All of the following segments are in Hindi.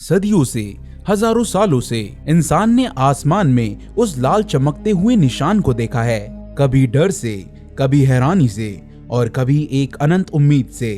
सदियों से, हजारों सालों से इंसान ने आसमान में उस लाल चमकते हुए निशान को देखा है, कभी डर से, कभी हैरानी से और कभी एक अनंत उम्मीद से।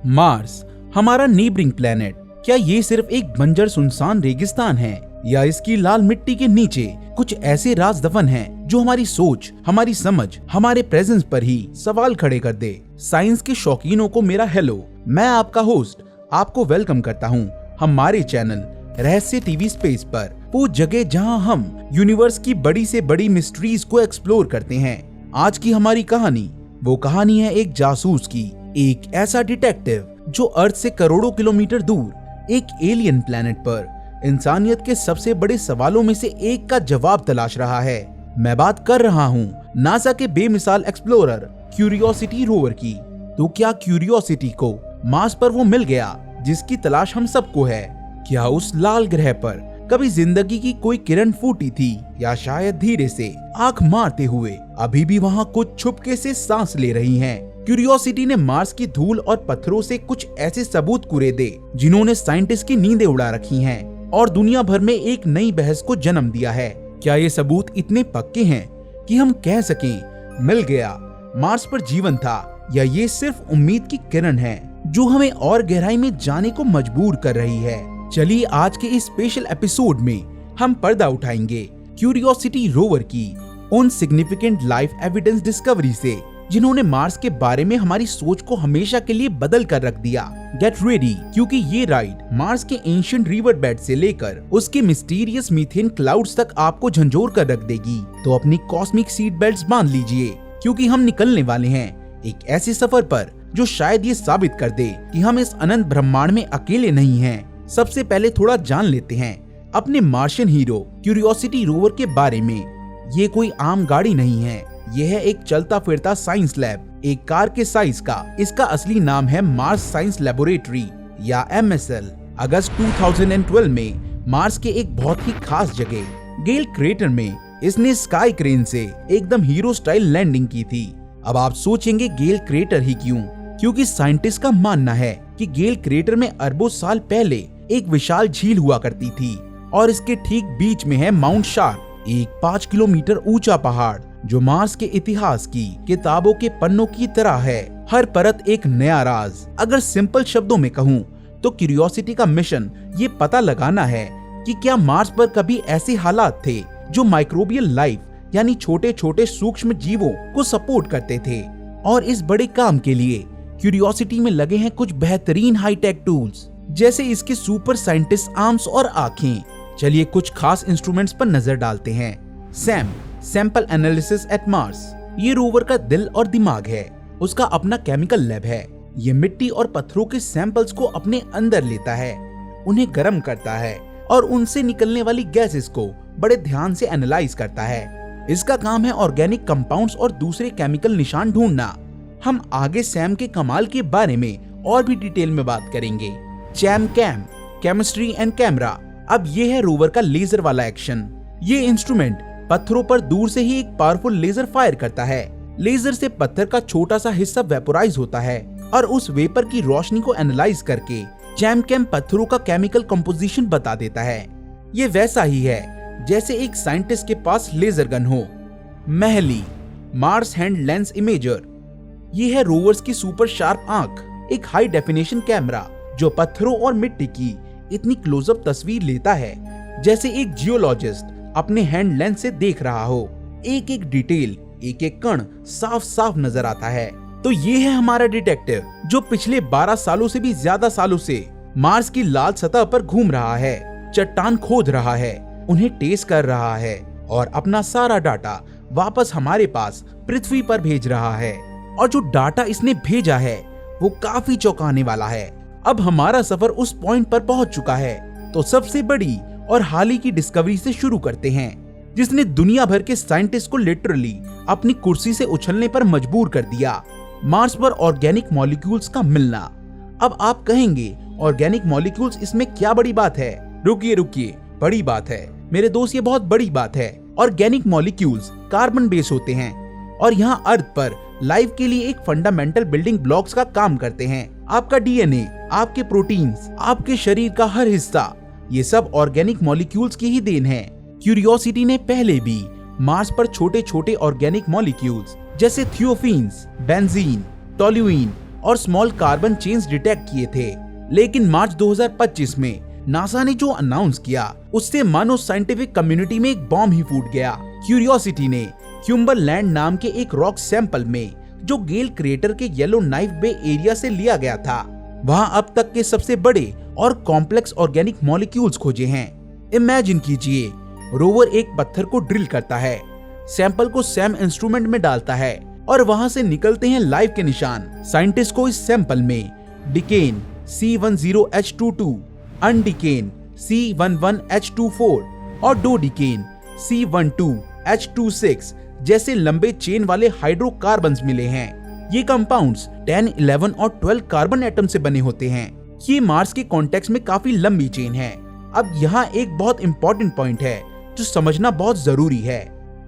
मार्स, हमारा नेबरिंग प्लेनेट, क्या ये सिर्फ एक बंजर सुनसान रेगिस्तान है या इसकी लाल मिट्टी के नीचे कुछ ऐसे राज दफन हैं जो हमारी सोच, हमारी समझ, हमारे प्रेजेंस पर ही सवाल खड़े कर दे। साइंस के शौकीनों को मेरा हेलो, मैं आपका होस्ट आपको वेलकम करता हूँ हमारे चैनल रहस्य टीवी स्पेस पर, वो जगह जहाँ हम यूनिवर्स की बड़ी से बड़ी मिस्ट्रीज को एक्सप्लोर करते हैं। आज की हमारी कहानी वो कहानी है एक जासूस की, एक ऐसा डिटेक्टिव जो अर्थ से करोड़ों किलोमीटर दूर एक एलियन प्लेनेट पर इंसानियत के सबसे बड़े सवालों में से एक का जवाब तलाश रहा है। मैं बात कर रहा हूँ नासा के बेमिसाल एक्सप्लोरर क्यूरियोसिटी रोवर की। तो क्या क्यूरियोसिटी को मार्स पर वो मिल गया जिसकी तलाश हम सबको है? क्या उस लाल ग्रह पर कभी जिंदगी की कोई किरण फूटी थी, या शायद धीरे से आंख मारते हुए अभी भी वहाँ कुछ छुपके से सांस ले रही हैं? क्यूरियोसिटी ने मार्स की धूल और पत्थरों से कुछ ऐसे सबूत कुरेदे जिन्होंने साइंटिस्ट की नींदें उड़ा रखी हैं और दुनिया भर में एक नई बहस को जन्म दिया है। क्या ये सबूत इतने पक्के हैं कि हम कह सकें मिल गया, मार्स पर जीवन था, या ये सिर्फ उम्मीद की किरण है जो हमें और गहराई में जाने को मजबूर कर रही है? चलिए आज के इस स्पेशल एपिसोड में हम पर्दा उठाएंगे क्यूरियोसिटी रोवर की उन सिग्निफिकेंट लाइफ एविडेंस डिस्कवरी से जिन्होंने मार्स के बारे में हमारी सोच को हमेशा के लिए बदल कर रख दिया। गेट रेडी, क्योंकि ये राइड मार्स के एंशिएंट रिवर बेड से लेकर उसके मिस्टीरियस मीथेन क्लाउड्स तक आपको झंझोर कर रख देगी। तो अपनी कॉस्मिक सीट बेल्ट्स बांध लीजिए, क्योंकि हम निकलने वाले हैं एक ऐसे सफर पर जो शायद ये साबित कर दे कि हम इस अनंत ब्रह्मांड में अकेले नहीं हैं। सबसे पहले थोड़ा जान लेते हैं अपने मार्शियन हीरो क्यूरियोसिटी रोवर के बारे में। ये कोई आम गाड़ी नहीं है, यह है एक चलता फिरता साइंस लैब, एक कार के साइज का। इसका असली नाम है मार्स साइंस लेबोरेटरी या MSL। अगस्त 2012 में मार्स के एक बहुत ही खास जगह गेल क्रेटर में इसने स्काई क्रेन से एकदम हीरो स्टाइल लैंडिंग की थी। अब आप सोचेंगे गेल क्रेटर ही क्यों? क्योंकि साइंटिस्ट का मानना है कि गेल क्रेटर में अरबों साल पहले एक विशाल झील हुआ करती थी और इसके ठीक बीच में है माउंट शार्क, एक 5 किलोमीटर ऊंचा पहाड़ जो मार्स के इतिहास की किताबों के पन्नों की तरह है। हर परत एक नया राज। अगर सिंपल शब्दों में कहूँ तो क्यूरियोसिटी का मिशन ये पता लगाना है कि क्या मार्स पर कभी ऐसे हालात थे जो माइक्रोबियल लाइफ यानी छोटे छोटे सूक्ष्म जीवों को सपोर्ट करते थे। और इस बड़े काम के लिए क्यूरियोसिटी में लगे हैं कुछ बेहतरीन हाईटेक टूल्स, जैसे इसके सुपर साइंटिस्ट आर्म्स और आंखें। चलिए कुछ खास इंस्ट्रूमेंट्स पर नजर डालते हैं। SAM, sample analysis at Mars, ये रोवर का दिल और दिमाग है। उसका अपना केमिकल लैब है। ये मिट्टी और पत्थरों के सैंपल्स को अपने अंदर लेता है, उन्हें गर्म करता है और उनसे निकलने वाली गैसेस को बड़े ध्यान से एनालाइज करता है। इसका काम है ऑर्गेनिक कंपाउंड्स और दूसरे केमिकल निशान ढूंढना। हम आगे सैम के कमाल के बारे में और भी डिटेल में बात करेंगे। ChemCam, chemistry and camera. अब ये है रोवर का लेजर वाला एक्शन। ये इंस्ट्रूमेंट पत्थरों पर दूर से ही एक पावरफुल लेजर फायर करता है। लेजर से पत्थर का छोटा सा हिस्सा वेपोराइज होता है और उस वेपर की रोशनी को एनालाइज करके चैम कैम पत्थरों का केमिकल कंपोजिशन बता देता है। ये वैसा ही है जैसे एक साइंटिस्ट के पास लेजर गन हो। MAHLI, Mars hand lens imager, ये है रोवर्स की सुपर शार्प आंख, एक हाई डेफिनेशन कैमरा जो पत्थरों और मिट्टी की इतनी क्लोजअप तस्वीर लेता है जैसे एक जियोलॉजिस्ट अपने हैंड लेंस से देख रहा हो। एक एक डिटेल, एक एक कण साफ साफ नजर आता है। तो ये है हमारा डिटेक्टिव जो पिछले 12 सालों से भी ज्यादा सालों से मार्स की लाल सतह पर घूम रहा है, चट्टान खोद रहा है, उन्हें टेस्ट कर रहा है और अपना सारा डाटा वापस हमारे पास पृथ्वी पर भेज रहा है। और जो डाटा इसने भेजा है वो काफी चौंकाने वाला है। अब हमारा सफर उस पॉइंट पर पहुंच चुका है। तो सबसे बड़ी और हाल ही की डिस्कवरी से शुरू करते हैं जिसने दुनिया भर के साइंटिस्ट को लिटरली अपनी कुर्सी से उछलने पर मजबूर कर दिया। मार्स पर ऑर्गेनिक मॉलिक्यूल्स का मिलना। अब आप कहेंगे ऑर्गेनिक मॉलिक्यूल्स, इसमें क्या बड़ी बात है? रुकिए, बड़ी बात है मेरे दोस्त, ये बहुत बड़ी बात है। ऑर्गेनिक मॉलिक्यूल्स कार्बन बेस होते हैं और यहाँ अर्थ पर लाइफ के लिए एक फंडामेंटल बिल्डिंग ब्लॉक्स का काम करते हैं। आपका DNA, आपके प्रोटीन्स, आपके शरीर का हर हिस्सा ये सब ऑर्गेनिक मॉलिक्यूल्स की ही देन है। क्यूरियोसिटी ने पहले भी मार्स पर छोटे छोटे ऑर्गेनिक मॉलिक्यूल्स जैसे थियोफीन्स, बेंजीन, टोल्यूइन और स्मॉल कार्बन चेन्स डिटेक्ट किए थे, लेकिन मार्च 2025 में नासा ने जो अनाउंस किया उससे मानो साइंटिफिक कम्युनिटी में एक बॉम्ब ही फूट गया। क्यूरियोसिटी ने क्यूम्बरलैंड नाम के एक रॉक सैंपल में, जो गेल क्रेटर के येलो नाइफ बे एरिया से लिया गया था, वहां अब तक के सबसे बड़े और कॉम्प्लेक्स ऑर्गेनिक मॉलिक्यूल्स खोजे हैं। इमेजिन कीजिए, रोवर एक पत्थर को ड्रिल करता है, सैंपल को सैम इंस्ट्रूमेंट में डालता है और वहां से निकलते हैं लाइफ के निशान। साइंटिस्ट को इस सैंपल में डिकेन C10H22, अनडिकेन C11H24 और डोडिकेन C12H26 जैसे लंबे चेन वाले हाइड्रोकार्बन्स मिले हैं। ये कंपाउंड्स 10, 11 और 12 कार्बन एटम से बने होते हैं। ये मार्स के कॉन्टेक्स्ट में काफी लंबी चेन है। अब यहाँ एक बहुत इंपॉर्टेंट पॉइंट है जो समझना बहुत जरूरी है।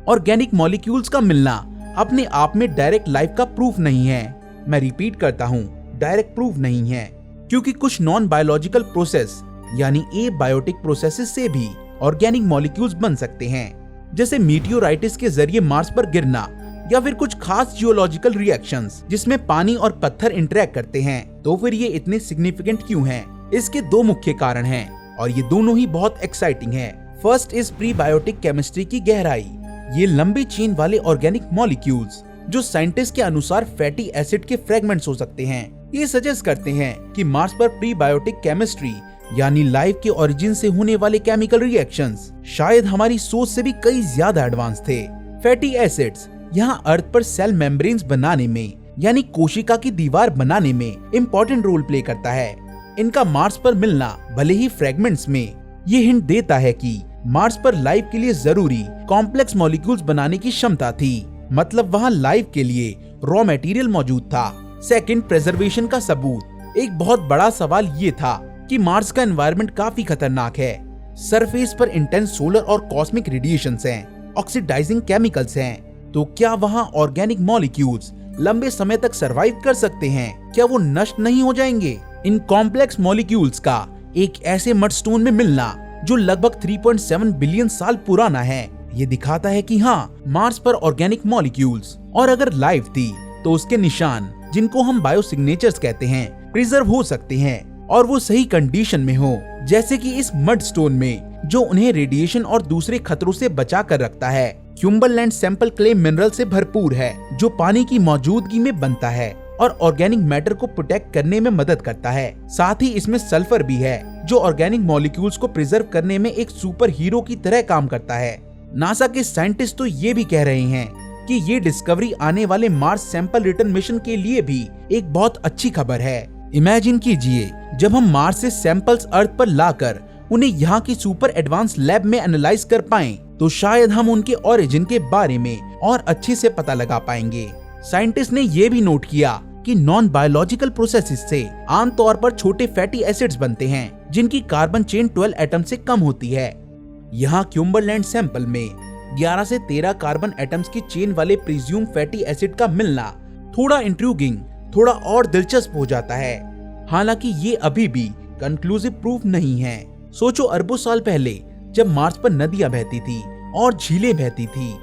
ऑर्गेनिक मॉलिक्यूल्स का मिलना अपने आप में डायरेक्ट लाइफ का प्रूफ नहीं है। मैं रिपीट करता हूँ, डायरेक्ट प्रूफ नहीं है, क्योंकि कुछ नॉन बायोलॉजिकल प्रोसेस यानी एबायोटिक प्रोसेसेस से भी ऑर्गेनिक मॉलिक्यूल्स बन सकते हैं, जैसे मीटियोराइटिस के जरिए मार्स पर गिरना या फिर कुछ खास जियोलॉजिकल रिएक्शंस जिसमें पानी और पत्थर इंटरेक्ट करते हैं। तो फिर ये इतने सिग्निफिकेंट क्यों हैं? इसके दो मुख्य कारण हैं और ये दोनों ही बहुत एक्साइटिंग हैं। फर्स्ट इज प्रीबायोटिक केमिस्ट्री की गहराई। ये लंबी चेन वाले ऑर्गेनिक मॉलिक्यूल्स जो साइंटिस्ट के अनुसार फैटी एसिड के फ्रेगमेंट्स हो सकते हैं, ये सजेस्ट करते हैं कि मार्स पर प्रीबायोटिक केमिस्ट्री यानी लाइफ के ओरिजिन से होने वाले केमिकल रिएक्शंस शायद हमारी सोच से भी कई ज्यादा एडवांस थे। फैटी एसिड्स यहाँ अर्थ पर सेल मेम्ब्रेन्स बनाने में यानी कोशिका की दीवार बनाने में इम्पोर्टेंट रोल प्ले करता है। इनका मार्स पर मिलना भले ही फ्रेगमेंट्स में, ये हिंट देता है कि मार्स पर लाइफ के लिए जरूरी कॉम्प्लेक्स मॉलिक्यूल्स बनाने की क्षमता थी, मतलब वहाँ लाइफ के लिए रॉ मटेरियल मौजूद था। सेकंड, प्रिजर्वेशन का सबूत। एक बहुत बड़ा सवाल ये था कि मार्स का एनवायरनमेंट काफी खतरनाक है। सरफेस पर इंटेंस सोलर और कॉस्मिक रेडिएशंस हैं, ऑक्सीडाइजिंग केमिकल्स हैं। तो क्या वहाँ ऑर्गेनिक मॉलिक्यूल्स लंबे समय तक सरवाइव कर सकते हैं? क्या वो नष्ट नहीं हो जाएंगे? इन कॉम्प्लेक्स मॉलिक्यूल्स का एक ऐसे मडस्टोन में मिलना जो लगभग 3.7 बिलियन साल पुराना है, ये दिखाता है कि हाँ, मार्स पर ऑर्गेनिक मॉलिक्यूल्स और अगर लाइफ थी तो उसके निशान, जिनको हम बायोसिग्नेचर्स कहते हैं, प्रिजर्व हो सकते हैं और वो सही कंडीशन में हो, जैसे कि इस मडस्टोन में, जो उन्हें रेडिएशन और दूसरे खतरों से बचा कर रखता है। क्यूम्बरलैंड सैंपल क्ले मिनरल से भरपूर है, जो पानी की मौजूदगी में बनता है और ऑर्गेनिक मैटर को प्रोटेक्ट करने में मदद करता है। साथ ही इसमें सल्फर भी है, जो ऑर्गेनिक मॉलिक्यूल्स को प्रिजर्व करने में एक सुपर हीरो की तरह काम करता है। नासा के साइंटिस्ट तो ये भी कह रहे हैं कि ये डिस्कवरी आने वाले मार्स सैंपल रिटर्न मिशन के लिए भी एक बहुत अच्छी खबर है। इमेजिन कीजिए, जब हम मार्स से सैंपल्स अर्थ पर लाकर उन्हें यहाँ की सुपर एडवांस लैब में एनालाइज कर पाएं, तो शायद हम उनके ओरिजिन के बारे में और अच्छे से पता लगा पाएंगे। साइंटिस्ट ने ये भी नोट किया कि नॉन बायोलॉजिकल प्रोसेसेस से आमतौर पर छोटे फैटी एसिड्स बनते हैं, जिनकी कार्बन चेन 12 एटम से कम होती है। यहाँ क्यूम्बरलैंड सैंपल में 11 से 13 कार्बन एटम्स की चेन वाले प्रिज्यूम फैटी एसिड का मिलना थोड़ा इंट्रिगिंग, थोड़ा और दिलचस्प हो जाता है। हालांकि ये अभी भी कंक्लूसिव प्रूफ नहीं है। सोचो, अरबों साल पहले जब मार्स पर नदियां बहती थी और झीलें बहती थी,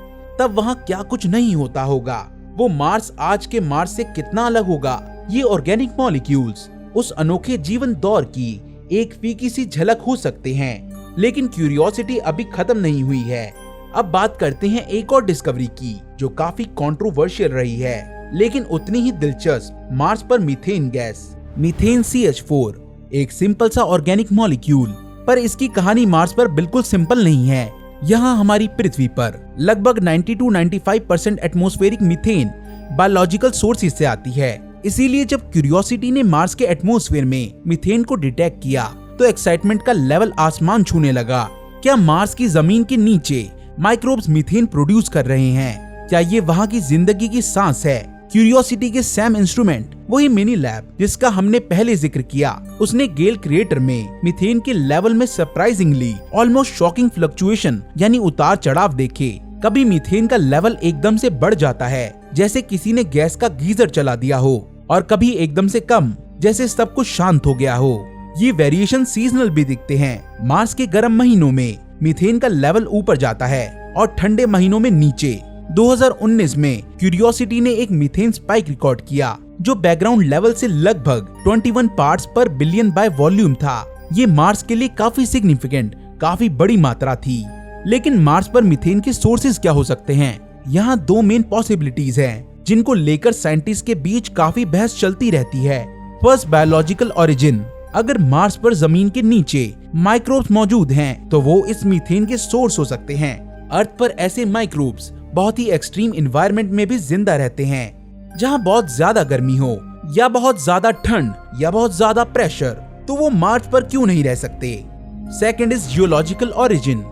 तब वहाँ क्या कुछ नहीं होता होगा। वो मार्स आज के मार्स से कितना अलग होगा। ये ऑर्गेनिक मॉलिक्यूल्स उस अनोखे जीवन दौर की एक फीकी सी झलक हो सकते हैं। लेकिन क्यूरियोसिटी अभी खत्म नहीं हुई है। अब बात करते हैं एक और डिस्कवरी की, जो काफी कंट्रोवर्शियल रही है, लेकिन उतनी ही दिलचस्प। मार्स पर मीथेन गैस, मीथेन CH4, एक सिंपल सा ऑर्गेनिक मॉलिक्यूल, पर इसकी कहानी मार्स पर बिल्कुल सिंपल नहीं है। यहाँ हमारी पृथ्वी पर लगभग 90-95% एटमॉस्फेरिक मीथेन बायोलॉजिकल सोर्सेज से आती है। इसीलिए जब क्यूरियोसिटी ने मार्स के एटमॉस्फेयर में मीथेन को डिटेक्ट किया, तो एक्साइटमेंट का लेवल आसमान छूने लगा। क्या मार्स की जमीन के नीचे माइक्रोब्स मीथेन प्रोड्यूस कर रहे हैं? क्या ये वहाँ की जिंदगी की सांस है? क्यूरियोसिटी के सैम इंस्ट्रूमेंट, वही मिनी लैब जिसका हमने पहले जिक्र किया, उसने गेल क्रिएटर में मीथेन के लेवल में सरप्राइजिंगली ऑलमोस्ट शॉकिंग फ्लक्चुएशन यानी उतार चढ़ाव देखे। कभी मीथेन का लेवल एकदम से बढ़ जाता है, जैसे किसी ने गैस का गीजर चला दिया हो, और कभी एकदम से कम, जैसे सब कुछ शांत हो गया हो। ये वेरिएशन सीजनल भी दिखते हैं। मार्स के गर्म महीनों में मीथेन का लेवल ऊपर जाता है और ठंडे महीनों में नीचे। 2019 में क्यूरियोसिटी ने एक मीथेन स्पाइक रिकॉर्ड किया जो बैकग्राउंड लेवल से लगभग 21 पार्ट्स पर बिलियन बाय वॉल्यूम था। ये मार्स के लिए काफी सिग्निफिकेंट, काफी बड़ी मात्रा थी। लेकिन मार्स पर मीथेन के सोर्सेज क्या हो सकते हैं? यहाँ दो मेन पॉसिबिलिटीज हैं जिनको लेकर साइंटिस्ट के बीच काफी बहस चलती रहती है। First, biological origin. अगर मार्स पर जमीन के नीचे माइक्रोब्स मौजूद हैं, तो वो इस मीथेन के सोर्स हो सकते हैं। अर्थ पर ऐसे माइक्रोब्स बहुत ही एक्सट्रीम एनवायरनमेंट में भी जिंदा रहते हैं, जहाँ बहुत ज्यादा गर्मी हो या बहुत ज्यादा ठंड या बहुत ज्यादा प्रेशर, तो वो मार्स पर क्यों नहीं रह सकते? Second is geological origin.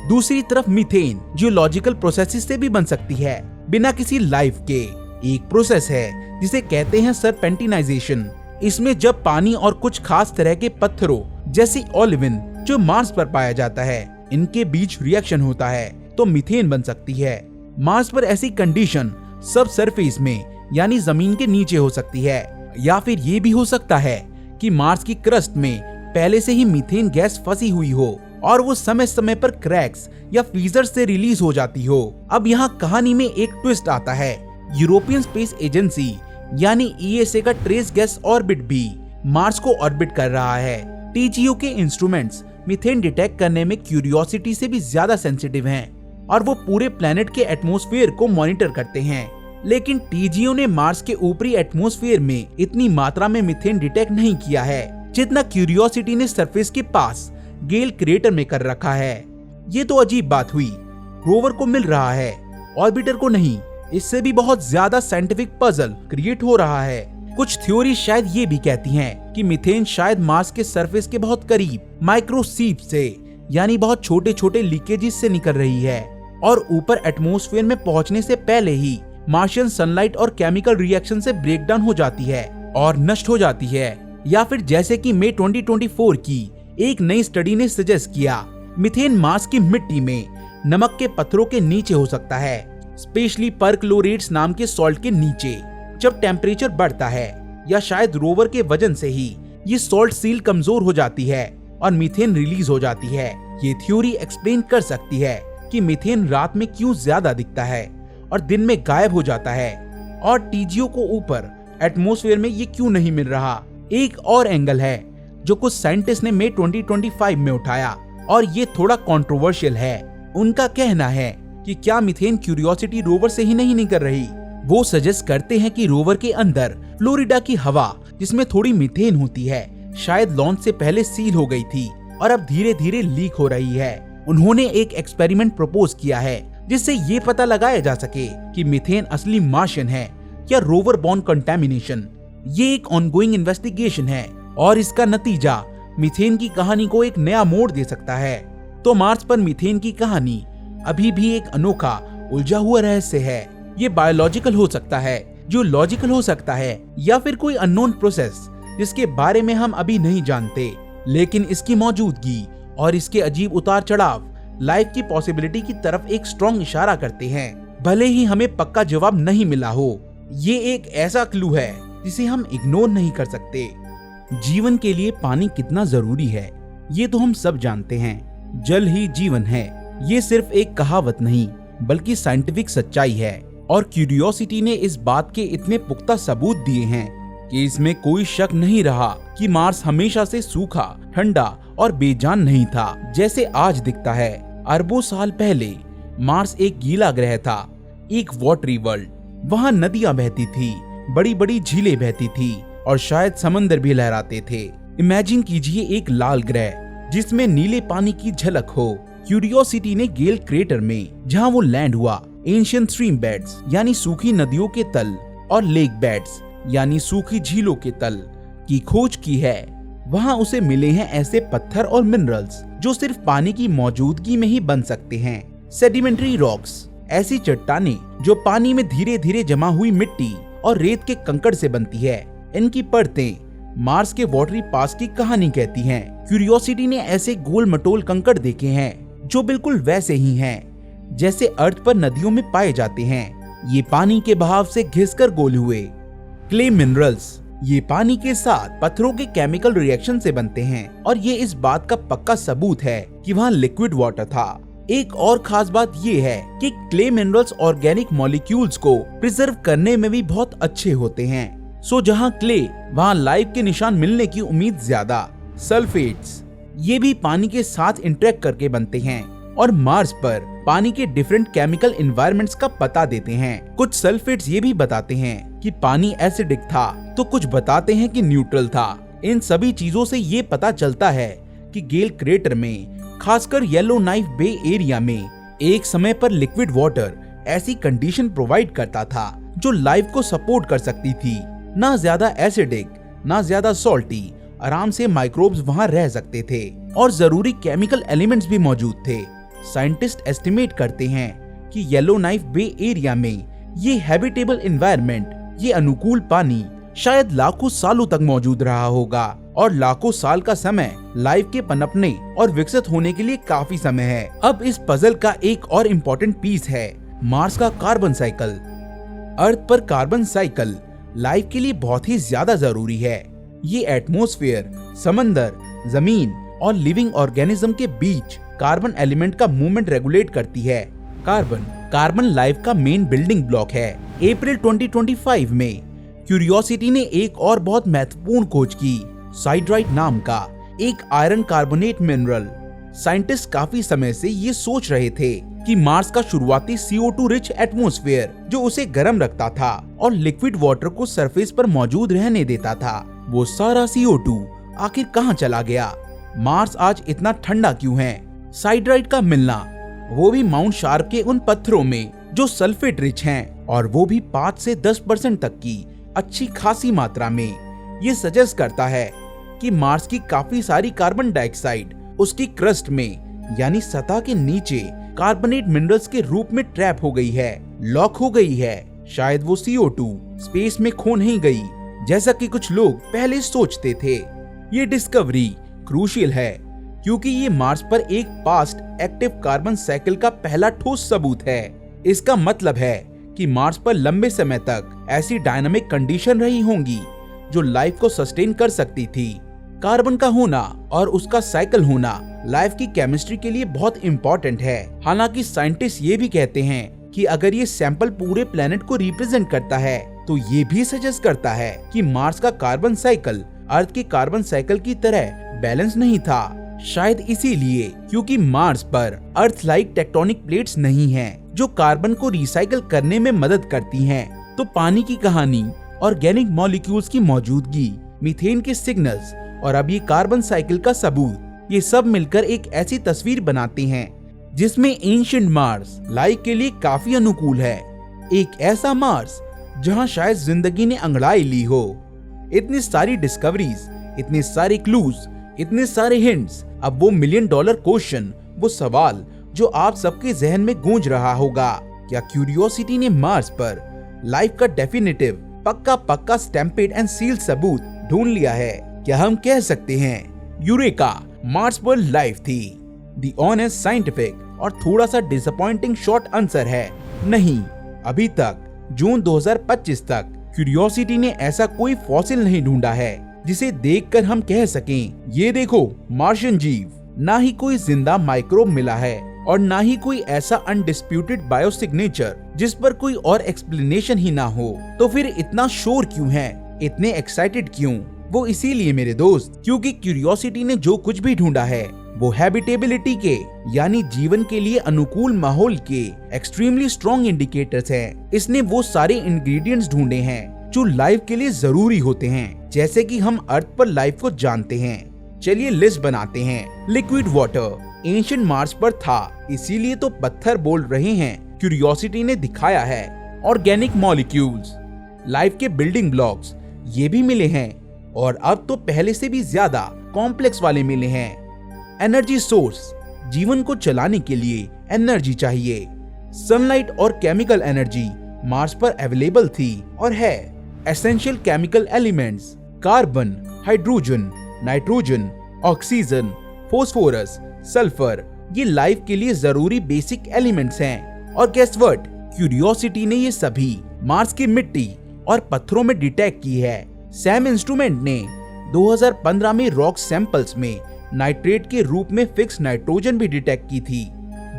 दूसरी तरफ मीथेन जियोलॉजिकल प्रोसेसेस से भी बन सकती है, बिना किसी लाइफ के। एक प्रोसेस है जिसे कहते हैं सरपेंटिनाइजेशन। इसमें जब पानी और कुछ खास तरह के पत्थरों जैसे ओलिविन जो मार्स पर पाया जाता है, इनके बीच रिएक्शन होता है तो मीथेन बन सकती है। मार्स पर ऐसी कंडीशन सब सरफेस में यानी जमीन के नीचे हो सकती है, या फिर ये भी हो सकता है कि मार्स की क्रस्ट में पहले से ही मीथेन गैस फंसी हुई हो और वो समय समय पर क्रैक्स या फीजर्स से रिलीज हो जाती हो। अब यहाँ कहानी में एक ट्विस्ट आता है। यूरोपियन स्पेस एजेंसी यानी ESA का ट्रेस गैस ऑर्बिट भी मार्स को ऑर्बिट कर रहा है। TGO के इंस्ट्रूमेंट्स मीथेन डिटेक्ट करने में क्यूरियोसिटी से भी ज्यादा सेंसिटिव हैं और वो पूरे प्लेनेट के एटमॉस्फेयर को मॉनिटर करते हैं। लेकिन TGO ने मार्स के ऊपरी एटमॉस्फेयर में इतनी मात्रा में मीथेन डिटेक्ट नहीं किया है जितना क्यूरियोसिटी ने सरफेस के पास गेल क्रेटर में कर रखा है। ये तो अजीब बात हुई। रोवर को मिल रहा है, ऑर्बिटर को नहीं। इससे भी बहुत ज्यादा साइंटिफिक पजल क्रिएट हो रहा है। कुछ थ्योरी शायद ये भी कहती हैं कि मीथेन शायद मार्स के सरफेस के बहुत करीब माइक्रोसीव से यानी बहुत छोटे छोटे लीकेजेस से निकल रही है और ऊपर एटमॉस्फेयर में पहुंचने से पहले ही मार्शियन सनलाइट और केमिकल रिएक्शन से ब्रेकडाउन हो जाती है और नष्ट हो जाती है। या फिर जैसे कि मई 2024 की एक नई स्टडी ने सजेस्ट किया, मीथेन मार्स की मिट्टी में नमक के पत्थरों के नीचे हो सकता है, स्पेशली परक्लोरेट्स नाम के सॉल्ट के नीचे। जब टेम्परेचर बढ़ता है या शायद रोवर के वजन से ही ये सॉल्ट सील कमजोर हो जाती है और मीथेन रिलीज हो जाती है। ये थ्योरी एक्सप्लेन कर सकती है कि मीथेन रात में क्यों ज्यादा दिखता है और दिन में गायब हो जाता है, और TGO को ऊपर एटमॉस्फेयर में ये क्यों नहीं मिल रहा। एक और एंगल है जो कुछ साइंटिस्ट ने मई 2025 में उठाया और ये थोड़ा कंट्रोवर्शियल है। उनका कहना है कि क्या मीथेन क्यूरियोसिटी रोवर से ही नहीं निकल रही। वो सजेस्ट करते हैं कि रोवर के अंदर फ्लोरिडा की हवा जिसमें थोड़ी मीथेन होती है शायद लॉन्च से पहले सील हो गई थी और अब धीरे धीरे लीक हो रही है। उन्होंने एक एक्सपेरिमेंट प्रपोज किया है जिससे ये पता लगाया जा सके कि मीथेन असली मार्शियन है या रोवर बॉर्न कंटेमिनेशन। ये एक ऑनगोइंग इन्वेस्टिगेशन है और इसका नतीजा मीथेन की कहानी को एक नया मोड़ दे सकता है। तो मार्स पर मीथेन की कहानी अभी भी एक अनोखा उलझा हुआ रहस्य है। ये बायोलॉजिकल हो सकता है, जो लॉजिकल हो सकता है, या फिर कोई अननोन प्रोसेस जिसके बारे में हम अभी नहीं जानते। लेकिन इसकी मौजूदगी और इसके अजीब उतार चढ़ाव लाइफ की पॉसिबिलिटी की तरफ एक स्ट्रॉन्ग इशारा करते हैं, भले ही हमें पक्का जवाब नहीं मिला हो। ये एक ऐसा क्लू है जिसे हम इग्नोर नहीं कर सकते। जीवन के लिए पानी कितना जरूरी है ये तो हम सब जानते हैं। जल ही जीवन है, ये सिर्फ एक कहावत नहीं बल्कि साइंटिफिक सच्चाई है। और क्यूरियोसिटी ने इस बात के इतने पुख्ता सबूत दिए हैं कि इसमें कोई शक नहीं रहा कि मार्स हमेशा से सूखा, ठंडा और बेजान नहीं था जैसे आज दिखता है। अरबों साल पहले मार्स एक गीला ग्रह था, एक वाटरी वर्ल्ड। वहाँ नदियां बहती थी, बड़ी बड़ी झीलें बहती थी और शायद समंदर भी लहराते थे। इमेजिन कीजिए एक लाल ग्रह जिसमें नीले पानी की झलक हो। क्यूरियोसिटी ने गेल क्रेटर में जहाँ वो लैंड हुआ एंशिएंट स्ट्रीम बेड्स यानी सूखी नदियों के तल और लेक बेड्स यानी सूखी झीलों के तल की खोज की है। वहाँ उसे मिले हैं ऐसे पत्थर और मिनरल्स जो सिर्फ पानी की मौजूदगी में ही बन सकते हैं। सेडिमेंट्री रॉक्स, ऐसी चट्टानें जो पानी में धीरे धीरे जमा हुई मिट्टी और रेत के कंकड़ से बनती है। इनकी परतें मार्स के वाटरी पास की कहानी कहती हैं। क्यूरियोसिटी ने ऐसे गोल मटोल कंकड़ देखे हैं जो बिल्कुल वैसे ही हैं जैसे अर्थ पर नदियों में पाए जाते हैं। ये पानी के बहाव से घिसकर गोल हुए। क्ले मिनरल्स, ये पानी के साथ पत्थरों के केमिकल रिएक्शन से बनते हैं और ये इस बात का पक्का सबूत है कि वहाँ लिक्विड वाटर था। एक और खास बात ये है कि क्ले मिनरल्स ऑर्गेनिक मॉलिक्यूल्स को प्रिजर्व करने में भी बहुत अच्छे होते हैं। सो जहाँ क्ले वहाँ लाइफ के निशान मिलने की उम्मीद ज्यादा। सल्फेट्स ये भी पानी के साथ इंटरेक्ट करके बनते हैं और मार्स पर पानी के डिफरेंट केमिकल एनवायरनमेंट्स का पता देते हैं। कुछ सल्फेट्स ये भी बताते हैं कि पानी एसिडिक था, तो कुछ बताते हैं कि न्यूट्रल था। इन सभी चीजों से ये पता चलता है कि गेल क्रेटर में, खासकर येलो नाइफ बे एरिया में, एक समय पर लिक्विड वाटर ऐसी कंडीशन प्रोवाइड करता था जो लाइफ को सपोर्ट कर सकती थी। ना ज्यादा एसिडिक, ना ज्यादा सॉल्टी, आराम से माइक्रोब्स वहां रह सकते थे और जरूरी केमिकल एलिमेंट्स भी मौजूद थे। साइंटिस्ट एस्टिमेट करते हैं कि येलो नाइफ बे एरिया में ये हैबिटेबल एनवायरनमेंट, ये अनुकूल पानी शायद लाखों सालों तक मौजूद रहा होगा और लाखों साल का समय लाइफ के पनपने और विकसित होने के लिए काफी समय है। अब इस पजल का एक और इम्पोर्टेंट पीस है मार्स का कार्बन साइकिल। अर्थ पर कार्बन साइकिल लाइफ के लिए बहुत ही ज्यादा जरूरी है। ये एटमॉस्फेयर, समंदर, जमीन और लिविंग ऑर्गेनिज्म के बीच कार्बन एलिमेंट का मूवमेंट रेगुलेट करती है। कार्बन लाइफ का मेन बिल्डिंग ब्लॉक है। अप्रैल 2025 में क्यूरियोसिटी ने एक और बहुत महत्वपूर्ण खोज की, साइड्राइट नाम का एक आयरन कार्बोनेट मिनरल। साइंटिस्ट काफी समय से ये सोच रहे थे कि मार्स का शुरुआती CO2 रिच एटमॉस्फेयर जो उसे गर्म रखता था और लिक्विड वाटर को सरफेस पर मौजूद रहने देता था, वो सारा CO2 आखिर कहाँ चला गया? मार्स आज इतना ठंडा क्यों है? साइड्राइट का मिलना, वो भी माउंट शार्प के उन पत्थरों में जो सल्फेट रिच हैं, और वो भी 5 से 10% तक की अच्छी खासी मात्रा में, ये सजेस्ट करता है कि मार्स की काफी सारी कार्बन डाइऑक्साइड उसकी क्रस्ट में यानी सतह के नीचे कार्बोनेट मिनरल्स के रूप में ट्रैप हो गई है, लॉक हो गई है। शायद वो CO2 स्पेस में खो नहीं गई जैसा कि कुछ लोग पहले सोचते थे। ये डिस्कवरी क्रूशियल है क्योंकि ये मार्स पर एक पास्ट एक्टिव कार्बन साइकिल का पहला ठोस सबूत है। इसका मतलब है कि मार्स पर लंबे समय तक ऐसी डायनामिक कंडीशन रही होंगी जो लाइफ को सस्टेन कर सकती थी। कार्बन का होना और उसका साइकिल होना लाइफ की केमिस्ट्री के लिए बहुत इम्पोर्टेंट है। हालांकि साइंटिस्ट ये भी कहते हैं कि अगर ये सैंपल पूरे प्लेनेट को रिप्रेजेंट करता है तो ये भी सजेस्ट करता है कि मार्स का कार्बन साइकिल अर्थ के कार्बन साइकिल की तरह बैलेंस नहीं था। शायद इसीलिए क्योंकि मार्स पर अर्थ लाइक टेक्टोनिक प्लेट्स नहीं हैं जो कार्बन को रिसाइकिल करने में मदद करती हैं। तो पानी की कहानी, ऑर्गेनिक मॉलिक्यूल्स की मौजूदगी, मीथेन के सिग्नल्स और अब ये कार्बन साइकिल का सबूत, ये सब मिलकर एक ऐसी तस्वीर बनाते हैं जिसमें एंशिएंट मार्स लाइफ के लिए काफी अनुकूल है। एक ऐसा मार्स जहां शायद जिंदगी ने अंगड़ाई ली हो। इतनी सारी डिस्कवरीज, इतने सारे क्लूज, इतने सारे हिंट्स, अब वो $1 मिलियन क्वेश्चन, वो सवाल जो आप सबके जहन में गूंज रहा होगा, क्या क्यूरियोसिटी ने मार्स पर लाइफ का डेफिनेटिव पक्का स्टैम्पेड एंड सील सबूत ढूंढ लिया है? क्या हम कह सकते हैं यूरेका, मार्स पर लाइफ थी? द ऑनेस्ट साइंटिफिक और थोड़ा सा डिसअपॉइंटिंग शॉर्ट आंसर है नहीं। अभी तक जून 2025 तक क्यूरियोसिटी ने ऐसा कोई फॉसिल नहीं ढूंढा है जिसे देखकर हम कह सकें ये देखो मार्शियन जीव। ना ही कोई जिंदा माइक्रोब मिला है और ना ही कोई ऐसा अनडिस्प्यूटेड बायोसिग्नेचर जिस पर कोई और एक्सप्लेनेशन ही ना हो। तो फिर इतना शोर क्यों है, इतने एक्साइटेड क्यों? वो इसीलिए मेरे दोस्त क्योंकि क्यूरियोसिटी ने जो कुछ भी ढूंढा है वो हैबिटेबिलिटी के यानी जीवन के लिए अनुकूल माहौल के एक्सट्रीमली स्ट्रॉन्ग इंडिकेटर्स हैं। इसने वो सारे इंग्रेडिएंट्स ढूंढे हैं जो लाइफ के लिए जरूरी होते हैं, जैसे कि हम अर्थ पर लाइफ को जानते हैं। चलिए लिस्ट बनाते हैं। लिक्विड वाटर एंशिएंट मार्स पर था, इसीलिए तो पत्थर बोल रहे हैं, क्यूरियोसिटी ने दिखाया है। ऑर्गेनिक मॉलिक्यूल्स, लाइफ के बिल्डिंग ब्लॉक्स, ये भी मिले हैं और अब तो पहले से भी ज्यादा कॉम्प्लेक्स वाले मिले हैं। एनर्जी सोर्स, जीवन को चलाने के लिए एनर्जी चाहिए। सनलाइट और केमिकल एनर्जी मार्स पर अवेलेबल थी और है। Essential chemical elements, carbon, hydrogen, nitrogen, oxygen, phosphorus, sulphur, ये लाइफ के लिए जरूरी बेसिक एलिमेंट्स हैं। और गेस व्हाट, क्यूरियोसिटी ने ये सभी मार्स की मिट्टी और पत्थरों में डिटेक्ट की है। सैम इंस्ट्रूमेंट ने 2015 में रॉक सैंपल्स में नाइट्रेट के रूप में फिक्स नाइट्रोजन भी डिटेक्ट की थी,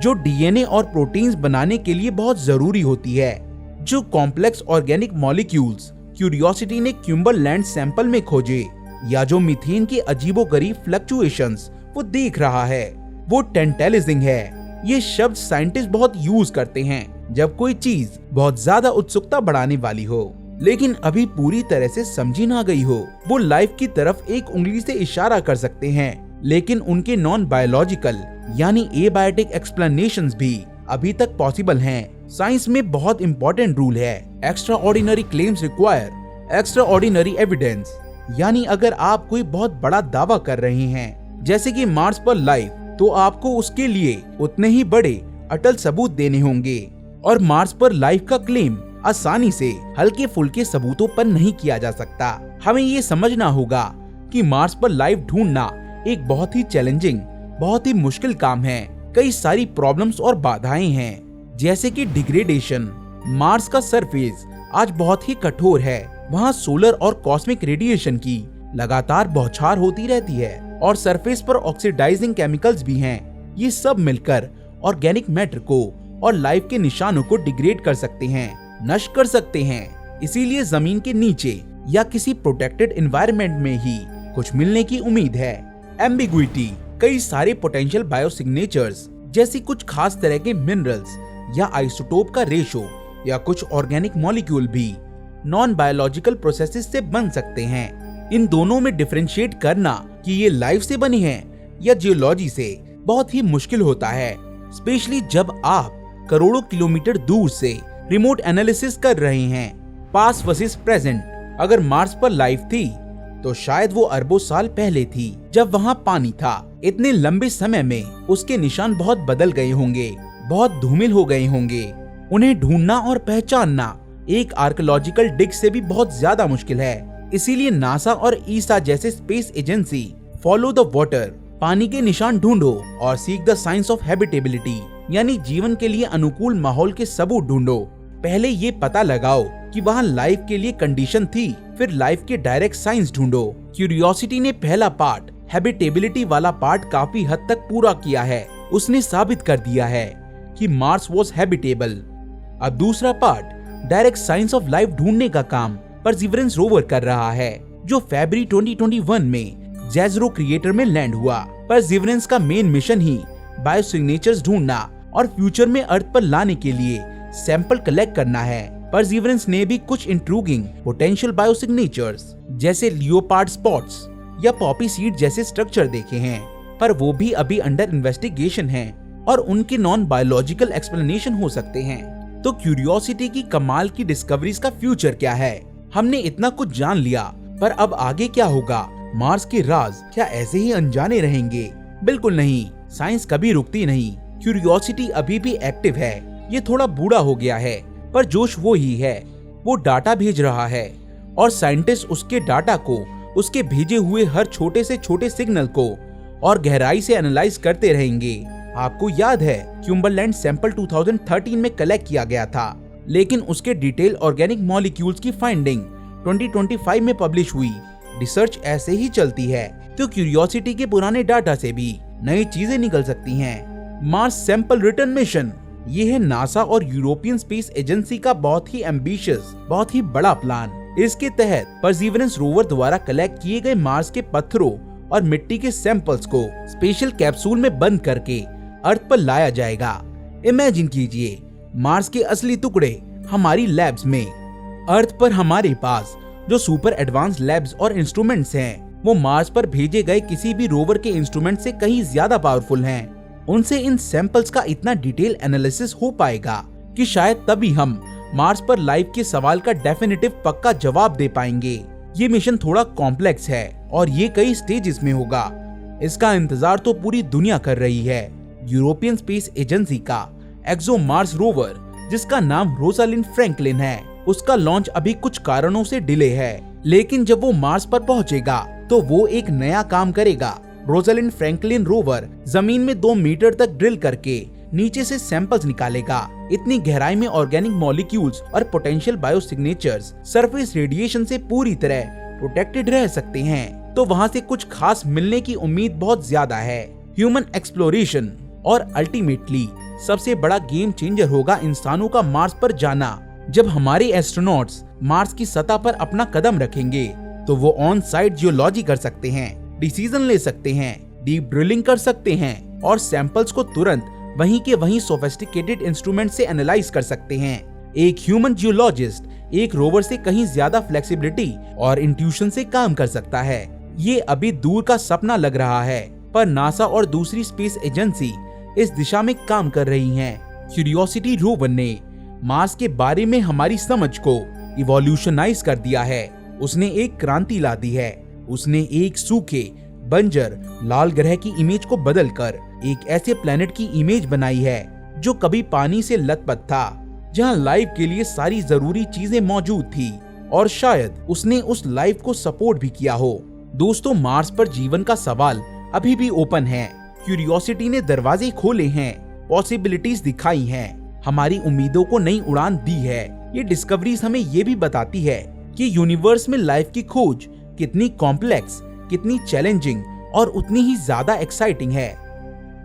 जो डीएनए और प्रोटीन्स बनाने के लिए बहुत जरूरी होती है। जो कॉम्प्लेक्स ऑर्गेनिक मॉलिक्यूल्स क्यूरियोसिटी ने क्यूम्बरलैंड सैंपल में खोजे, या जो मीथेन के अजीबोगरीब फ्लक्चुएशंस वो देख रहा है, वो टेंटेलिजिंग है। ये शब्द साइंटिस्ट बहुत यूज करते हैं जब कोई चीज बहुत ज्यादा उत्सुकता बढ़ाने वाली हो, लेकिन अभी पूरी तरह से समझी ना गई हो। वो लाइफ की तरफ एक उंगली से इशारा कर सकते हैं, लेकिन उनके नॉन बायोलॉजिकल यानी एबायोटिक एक्सप्लेनेशंस भी अभी तक पॉसिबल हैं। साइंस में बहुत इंपॉर्टेंट रूल है, extra ordinary claims require extra ordinary evidence. यानी अगर आप कोई बहुत बड़ा दावा कर रहे हैं, जैसे कि मार्स पर लाइफ, तो आपको उसके लिए उतने ही बड़े अटल सबूत देने होंगे। और मार्स पर लाइफ का क्लेम आसानी से हल्के फुल्के सबूतों पर नहीं किया जा सकता। हमें ये समझना होगा कि मार्स पर लाइफ ढूंढना एक बहुत ही चैलेंजिंग, बहुत ही मुश्किल काम है। कई सारी प्रॉब्लम्स और बाधाएं हैं, जैसे कि डिग्रेडेशन। मार्स का सरफेस आज बहुत ही कठोर है, वहाँ सोलर और कॉस्मिक रेडिएशन की लगातार बौछार होती रहती है, और सरफेस पर ऑक्सीडाइजिंग केमिकल्स भी हैं। ये सब मिलकर ऑर्गेनिक मैटर को और लाइफ के निशानों को डिग्रेड कर सकते हैं, नष्ट कर सकते हैं। इसीलिए जमीन के नीचे या किसी प्रोटेक्टेड एनवायरनमेंट में ही कुछ मिलने की उम्मीद है। एम्बिग्विटी, कई सारे पोटेंशियल बायोसिग्नेचर्स जैसी कुछ खास तरह के मिनरल्स या आइसोटोप का रेशो या कुछ ऑर्गेनिक मॉलिक्यूल भी नॉन बायोलॉजिकल प्रोसेसेस से बन सकते हैं। इन दोनों में डिफरेंशिएट करना कि ये लाइफ से बनी है या जियोलॉजी से बहुत ही मुश्किल होता है, स्पेशली जब आप करोड़ों किलोमीटर दूर से रिमोट एनालिसिस कर रहे हैं। पास्ट वर्सेस प्रेजेंट, अगर मार्स पर लाइफ थी तो शायद वो अरबों साल पहले थी, जब वहाँ पानी था। इतने लंबे समय में उसके निशान बहुत बदल गए होंगे, बहुत धूमिल हो गए होंगे। उन्हें ढूंढना और पहचानना एक आर्कियोलॉजिकल डिग से भी बहुत ज्यादा मुश्किल है। इसीलिए नासा और ईसा जैसे space agency follow the water, पानी के निशान ढूंढो, और seek the science of habitability, यानी जीवन के लिए अनुकूल माहौल के सबूत ढूंढो। पहले ये पता लगाओ कि वहाँ लाइफ के लिए कंडीशन थी, फिर लाइफ के डायरेक्ट साइंस ढूंढो। क्यूरियोसिटी ने पहला पार्ट, हैबिटेबिलिटी वाला पार्ट काफी हद तक पूरा किया है। उसने साबित कर दिया है कि मार्स वॉज हैबिटेबल। अब दूसरा part, direct science of life ढूंढने का काम परसिवरेंस रोवर कर रहा है, जो फरवरी 2021 में जेजरो क्रिएटर में लैंड हुआ। परसिवरेंस का मेन मिशन ही बायोसिग्नेचर्स ढूंढना और फ्यूचर में अर्थ पर लाने के लिए सैंपल कलेक्ट करना है। परसिवरेंस ने भी कुछ इंट्रूगिंग पोटेंशियल बायोसिग्नेचर्स जैसे लियोपार्ड स्पॉट्स या पॉपी सीड जैसे स्ट्रक्चर देखे हैं, पर वो भी अभी अंडर इन्वेस्टिगेशन हैं और उनके नॉन बायोलॉजिकल एक्सप्लेनेशन हो सकते हैं। तो क्यूरियोसिटी की कमाल की डिस्कवरीज का फ्यूचर क्या है? हमने इतना कुछ जान लिया, पर अब आगे क्या होगा? मार्स के राज क्या ऐसे ही अनजाने रहेंगे? बिल्कुल नहीं, साइंस कभी रुकती नहीं। क्यूरियोसिटी अभी भी एक्टिव है। ये थोड़ा बूढ़ा हो गया है, पर जोश वो ही है। वो डाटा भेज रहा है और साइंटिस्ट उसके डाटा को, उसके भेजे हुए हर छोटे से छोटे सिग्नल को और गहराई से एनालाइज करते रहेंगे। आपको याद है क्यूम्बरलैंड सैंपल 2013 में कलेक्ट किया गया था, लेकिन उसके डिटेल ऑर्गेनिक मॉलिक्यूल्स की फाइंडिंग 2025 में पब्लिश हुई। रिसर्च ऐसे ही चलती है, तो क्यूरियोसिटी के पुराने डाटा से भी नई चीजें निकल सकती हैं। मार्स सैंपल रिटर्न मिशन, ये है नासा और यूरोपियन स्पेस एजेंसी का बहुत ही एम्बिशियस, बहुत ही बड़ा प्लान। इसके तहत परसिवरेंस रोवर द्वारा कलेक्ट किए गए मार्स के पत्थरों और मिट्टी के सैंपल्स को स्पेशल कैप्सूल में बंद करके अर्थ पर लाया जाएगा। इमेजिन कीजिए, मार्स के असली टुकड़े हमारी लैब्स में। अर्थ पर हमारे पास जो सुपर एडवांस लैब्स और इंस्ट्रूमेंट्स हैं, वो मार्स पर भेजे गए किसी भी रोवर के इंस्ट्रूमेंट से कहीं ज्यादा पावरफुल हैं। उनसे इन सैंपल्स का इतना डिटेल एनालिसिस हो पाएगा कि शायद तभी हम मार्स पर लाइफ के सवाल का डेफिनेटिव पक्का जवाब दे पाएंगे। ये मिशन थोड़ा कॉम्प्लेक्स है और ये कई स्टेजेस में होगा। इसका इंतजार तो पूरी दुनिया कर रही है। यूरोपियन स्पेस एजेंसी का एक्सो मार्स रोवर, जिसका नाम रोसालिंड फ्रैंकलिन है, उसका लॉन्च अभी कुछ कारणों से डिले है, लेकिन जब वो मार्स पर पहुंचेगा तो वो एक नया काम करेगा। रोसालिंड फ्रैंकलिन रोवर जमीन में 2 मीटर तक ड्रिल करके नीचे से सैंपल्स निकालेगा। इतनी गहराई में ऑर्गेनिक मॉलिक्यूल्स और पोटेंशियल बायोसिग्नेचर्स सरफेस रेडिएशन से पूरी तरह प्रोटेक्टेड रह सकते हैं, तो वहाँ से कुछ खास मिलने की उम्मीद बहुत ज्यादा है। ह्यूमन एक्सप्लोरेशन और अल्टीमेटली सबसे बड़ा गेम चेंजर होगा इंसानों का मार्स पर जाना। जब हमारे एस्ट्रोनॉट्स मार्स की सतह पर अपना कदम रखेंगे तो वो ऑन साइट जियोलॉजी कर सकते हैं, डिसीजन ले सकते हैं, डीप ड्रिलिंग कर सकते हैं और सैंपल्स को तुरंत वहीं के वहीं सोफिस्टिकेटेड इंस्ट्रूमेंट से एनालाइज कर सकते हैं। एक ह्यूमन जियोलॉजिस्ट एक रोवर से कहीं ज्यादा फ्लेक्सिबिलिटी और इंट्यूशन से काम कर सकता है। ये अभी दूर का सपना लग रहा है, पर नासा और दूसरी स्पेस एजेंसी इस दिशा में काम कर रही हैं। क्यूरियोसिटी रोवर ने मार्स के बारे में हमारी समझ को इवोल्यूशनाइज कर दिया है। उसने एक क्रांति ला दी है। उसने एक सूखे बंजर लाल ग्रह की इमेज को बदलकर एक ऐसे प्लेनेट की इमेज बनाई है जो कभी पानी से लथपथ था, जहां लाइफ के लिए सारी जरूरी चीजें मौजूद थी, और शायद उसने उस लाइफ को सपोर्ट भी किया हो। दोस्तों, मार्स पर जीवन का सवाल अभी भी ओपन है। क्यूरियोसिटी ने दरवाजे खोले हैं, पॉसिबिलिटीज दिखाई हैं, हमारी उम्मीदों को नई उड़ान दी है। ये डिस्कवरीज हमें ये भी बताती है कि यूनिवर्स में लाइफ की खोज कितनी कॉम्प्लेक्स, कितनी चैलेंजिंग और उतनी ही ज्यादा एक्साइटिंग है।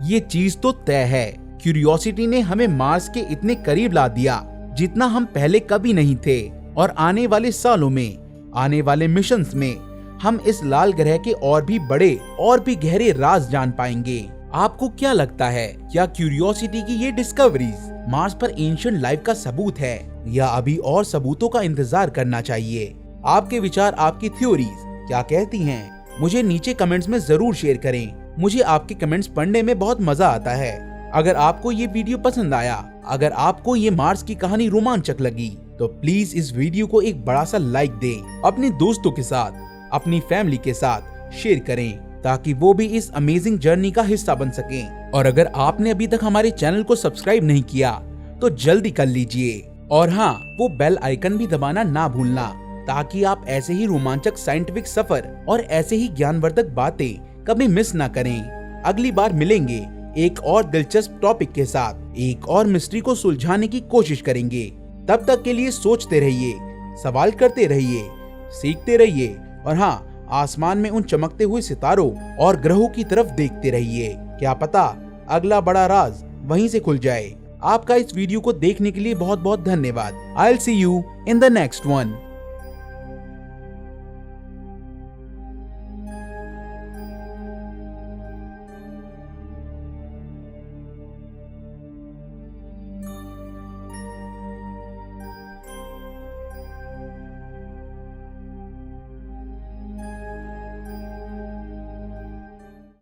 ये चीज तो तय है, क्यूरियोसिटी ने हमें मार्स के इतने करीब ला दिया जितना हम पहले कभी नहीं थे, और आने वाले सालों में, आने वाले मिशंस में हम इस लाल ग्रह के और भी बड़े और भी गहरे राज जान पाएंगे। आपको क्या लगता है, क्या क्यूरियोसिटी की ये डिस्कवरीज मार्स पर एंशिएंट लाइफ का सबूत है, या अभी और सबूतों का इंतजार करना चाहिए? आपके विचार, आपकी थ्योरीज क्या कहती हैं? मुझे नीचे कमेंट्स में जरूर शेयर करें। मुझे आपके कमेंट्स पढ़ने में बहुत मजा आता है। अगर आपको ये वीडियो पसंद आया, अगर आपको ये मार्स की कहानी रोमांचक लगी, तो प्लीज इस वीडियो को एक बड़ा सा लाइक दें। अपने दोस्तों के साथ, अपनी फैमिली के साथ शेयर करें, ताकि वो भी इस अमेजिंग जर्नी का हिस्सा बन सकें। और अगर आपने अभी तक हमारे चैनल को सब्सक्राइब नहीं किया तो जल्दी कर लीजिए, और हाँ, वो बेल आइकन भी दबाना ना भूलना, ताकि आप ऐसे ही रोमांचक साइंटिफिक सफर और ऐसे ही ज्ञानवर्धक बातें कभी मिस ना करें। अगली बार मिलेंगे एक और दिलचस्प टॉपिक के साथ, एक और मिस्ट्री को सुलझाने की कोशिश करेंगे। तब तक के लिए सोचते रहिए, सवाल करते रहिए, सीखते रहिए, और हाँ, आसमान में उन चमकते हुए सितारों और ग्रहों की तरफ देखते रहिए। क्या पता अगला बड़ा राज वहीं से खुल जाए। आपका इस वीडियो को देखने के लिए बहुत बहुत धन्यवाद। I'll see you in the next one.